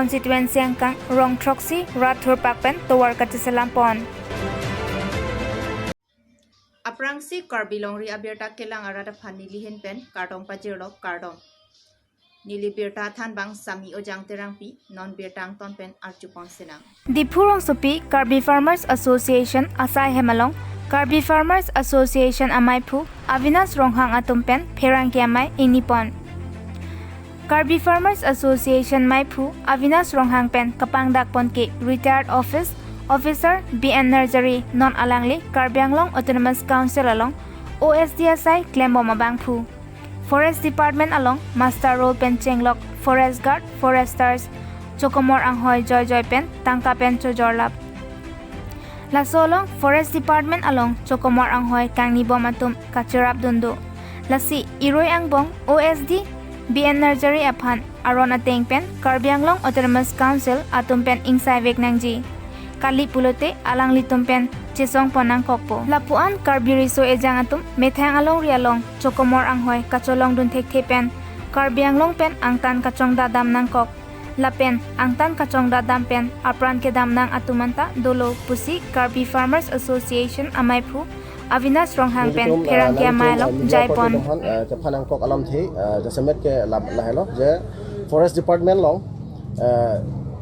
constituency angkang rong troksi rathur pakpen towar kateselampon. Aprangsi Karbilong ri abirta kelang arada phani lihen pen kartong pajirlo kartong. Nili birta than bang sami ojang terangpi non birtang ton pen archupong senang. Dipurong sopi Karbi Farmers Association Asai Hemalong, Karbi Farmers Association Amaipu, Avinas Ronghang Atumpen, Perang Kiamai, Inipon. Karbi Farmers Association Maipu, Avinas Ronghang Pen, Kapang Dakpon Ki, Retired Officer BN Nursery, Non Alangli, Karbianglong Autonomous Council along, OSDSI, Klembo Mabangpu. Forest Department along, Master Role Pen Chenglok, Forest Guard, Foresters, Chokomor Anghoy Joy Joy Pen, Tangka Pen Chojorlap. Lasolong, Forest Department along, Chokomor Anghoy Kangni Bomatum, Kachirap Dundu. Lasi, Iroy Angbong, OSD, BN Nursery Aphan, Aron Ateng Pen, Karbianglong Autonomous Council, Atum Pen Ingsai Vek Nangji. Kali Pulote, Alang Litum Pen, Chisong Ponang Kokpo. Lapuan, Karbiriso Ejang Atum, Methang Along Rialong, Chokomor Anghoy, Kacholong Dun Tek Pen, Karbianglong Pen, Angtan Kachong Dadam Nang Kok. Lapen, Angtan Kachong Dadam Pen, Apran Kedam Nang Atumanta, Dolo, Pusi, Karbi Farmers Association, Amaipu, Avinas Ronghang Pen, Perangkia Mailong, Jaipon. Panang Kok Alam Thi, Jasemet ke Lahelo, Je, Forest Department Long,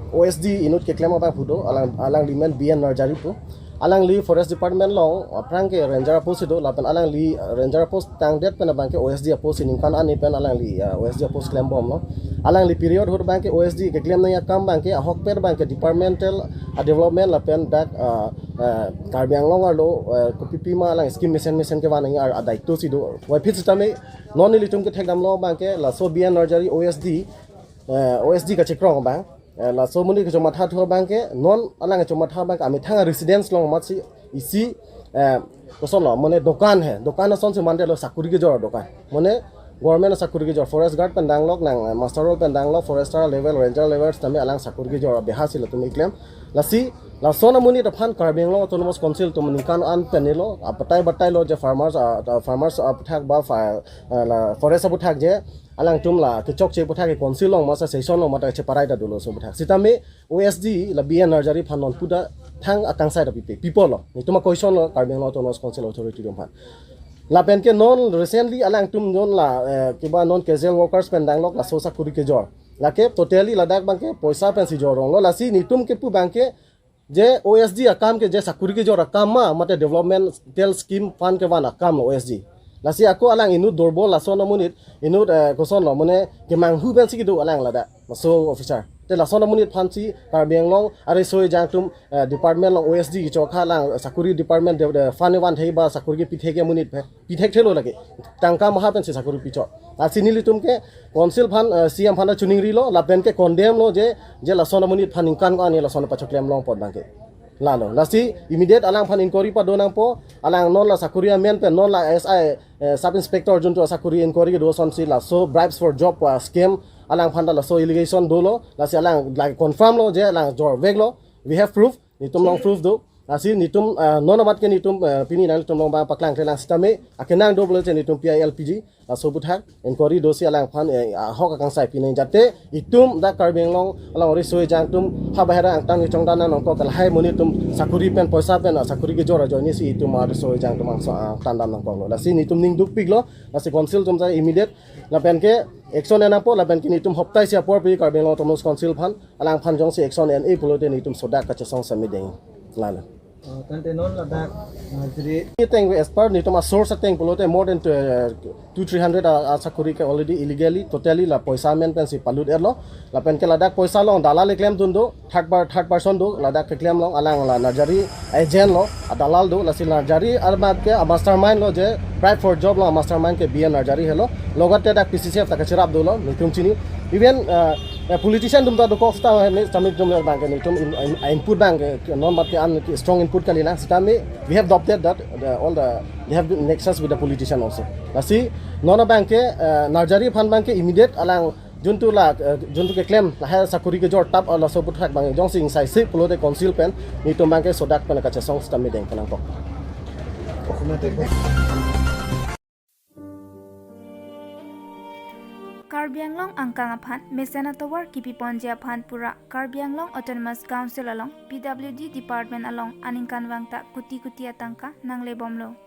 OSD inut ke klema bang pudo alang limen BN Nursery pu alang li Forest Department long prang ke Ranger post do lapan alang li Ranger post tang det pen bang ke OSD post in kan ani pen alang li OSD post claim bom no alang li period hur bang ke OSD ke claim na ya kam bang ke ahok per bang ke departmental development lapen dak Karbiang long alo kopipi ma alang scheme mission ke wanang ar daito si do wa phit tame non li tum ke thekdam lo bang ke la so BN Nursery OSD ka chekrong bang la so muni ke choma tha thor banke non alang choma tha bank ami thanga residence long matsi isi koson lo mane dokan son se mande lo sakuri ke jor dokan mane government sakuri ke jor forest guard pendang lok nang master role pendang lok forester level ranger level tame alang sakuri ke jor behasil tumi claim lasi la sona muni to phan Karbiang long autonomous council to muni kan an penelo batai lo je farmers aputhak ba la forest aputhak je alang tumla ke chok che puthak ke council long masa session long mata che parai da dulo so puthak sitame OSD la BN Nursery phanon puda thang atang side people lo ni tuma question lo Karbiang long autonomous council authority dum phan la pen ke non recently alang tum non la kiba non casual workers pendang lok la sosa kuri ke jor la ke totally ladak bang ke poisa pen si jorong lo la si ni tum ke pu bang ke je OSD akam ke je sakuri ke jor akam ma mate development tel scheme fund ke wana akam lo OSD lasi aku alang inut dorbol la sona munit inut koson lo mone ke manghu ben sikidu alang lada so officer te la sona munit phansi Karbiang long are soi jangtum department long OSD ki chokha lang sakuri department de fane wan thei ba sakuri ke pithe ke munit pithe thelo lage tangka maha pen se sakuri picho asinili tum ke council phan CM phan chuning ri lo la pen ke condemn lo je la sona munit phan ingkan ko ani la sona pachoklem long pod bangke lalo lasi immediate alang phan inquiry pa donang po alang non la sakuria men pe non la SI sub inspector junto sakuri inquiry ke do son si la so bribes for job scam alang phan la so allegation dolo lasi alang like confirm lo je alang jor veg lo we have proof nitum long proof do lasi nitum non amat ke nitum pini nang tum long ba paklang telang stame akenang do bolo je nitum PILPG so buthak inquiry do si alang phan hok akang sai pini jate itum da Karbiang long alang ori soi jang tum ha bahara angtang ni chongdana nong ko kal hai moni tum sakuri pen poisa pen sakuri ke jora joni si itum ar soi jang tum angso tandam nong ko lasi nitum ning duk piglo lasi council tum sai immediate la pen ke action ena po la pen ki nitum hoptai sia por pi Karbiang long autonomous council phan alang phan jong si action en e pulote nitum sodak ka chesong samideng lala tante non ladak jiri teng as per ni toma source teng pulote more than 200-300 sakuri ke already illegally totally la poisa men pen si palut erlo la pen ke ladak poisa long dalal claim tundo third person do ladak ke claim long alang la Nursery agent lo dalal do la si Nursery arbat ke mastermind lo je bribe for job lo mastermind ke BN Nursery hello logote dak PCCF tak chirap do lo nitum chini even politician dum da do costa ne samit dum bank ne tum input bank non mat ke an strong input kalina stame we have adopted that they have nexus with the politician also lasi nona bank ke Nursery fund bank ke immediate alang juntu ke claim la ha sakuri ke jor tap ala so puthak bang jong sing sai se pulo de council pen ni tum bank ke sodak pen ka chasong stame deng kanang ko Karbi Anglong angkang aphan mesena towar kipi ponje aphan pura Karbi Anglong Autonomous Council along PWD Department along aningkan wangta kuti atangka nangle bomlo.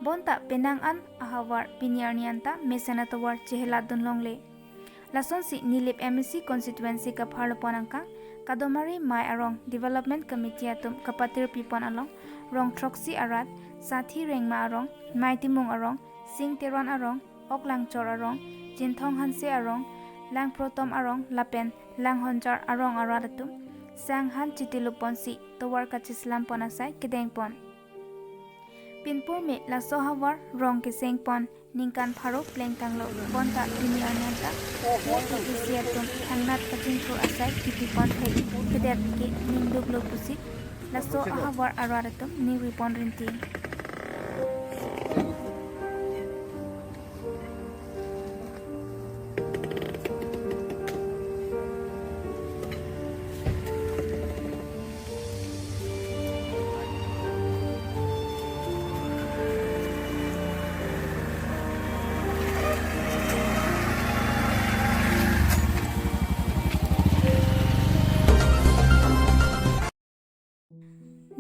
Bonta penang an ahawar pinyarnianta mesena towar chehela dunlongle. Lason si nilip MSC constituency ka pharlopon angkang kadomari mai arong Development Committee atum kapatir pipon along rong troksi arat sathi rengma arong mai timung arong sing teron arong oklang chor arong jinthong hanse arong lang protom arong lapen lang honjar arong aradatum sang han chitilupon si towar kachislam ponasai kedengpon pinpur me la sohawar rong keseng pon ningkan pharo pleng tanglo bonta premier nyanta isiatum hangnat kachinthur asai kipipon thei kedet ke ningduk lo pusit la so ahawar aradatum ni ripon rinti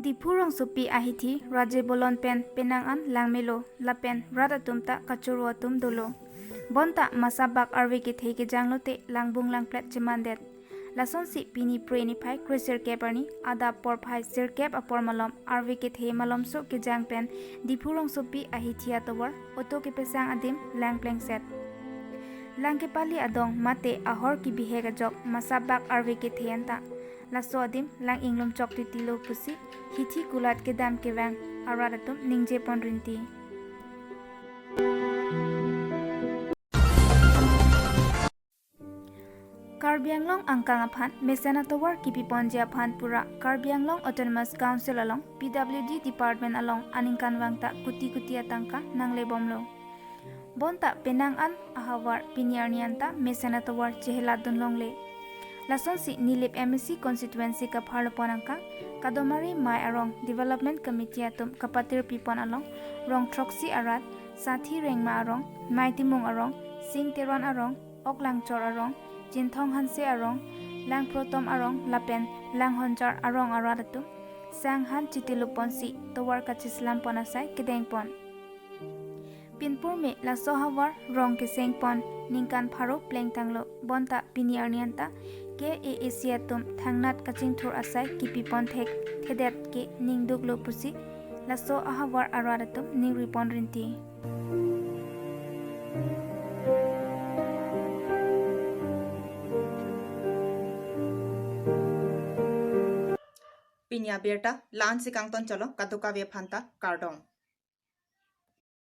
Dipurong supi ahithi raje bolon pen penang an langmelo lapen radatum ta kachuru atum dolo bonta masabak arwe ke thei ke janglote langbung langplet chemandet lason si pini preni phai kriser keparni ada por phai sir kep apor malom arwe ke thei malom so ke jang pen dipurong supi ahithi atowar oto ke pesang adim langpleng set langke pali adong mate ahor ki bihega jok masabak arwe ke thei anta laso adim lang inglom chok tilo pusi hithi kulat ke dam ke wang aradatum ningje ponrinti Karbi Anglong angkang aphan mesena towar kipi ponje aphan pura Karbi Anglong Autonomous Council along PWD Department along aningkan wangta kuti atangka nangle bomlo bonta penang an ahawar pinyarnianta mesena towar chehela dunlongle Lason si nilip MSC constituency ka pharlopon angkang kadomari mai arong Development Committee atum kapatir pipon along rong troksi arat sathi rengma arong mai timung arong sing teron arong oklang chor arong jinthong hanse arong lang protom arong lapen lang honjar arong aradatum sang han chitilupon si towar kachislam ponasai kedengpon pinpur me la sohawar rong keseng pon ningkan pharo pleng tanglo bonta piniarnianta ke asiatum thangnat kachingthur asai kipipon thek thedet ke ningduk lo pusi laso ahawar aradatum ning ripon rinti pinya berta lan sikangton cholo kaduka ve phanta kardong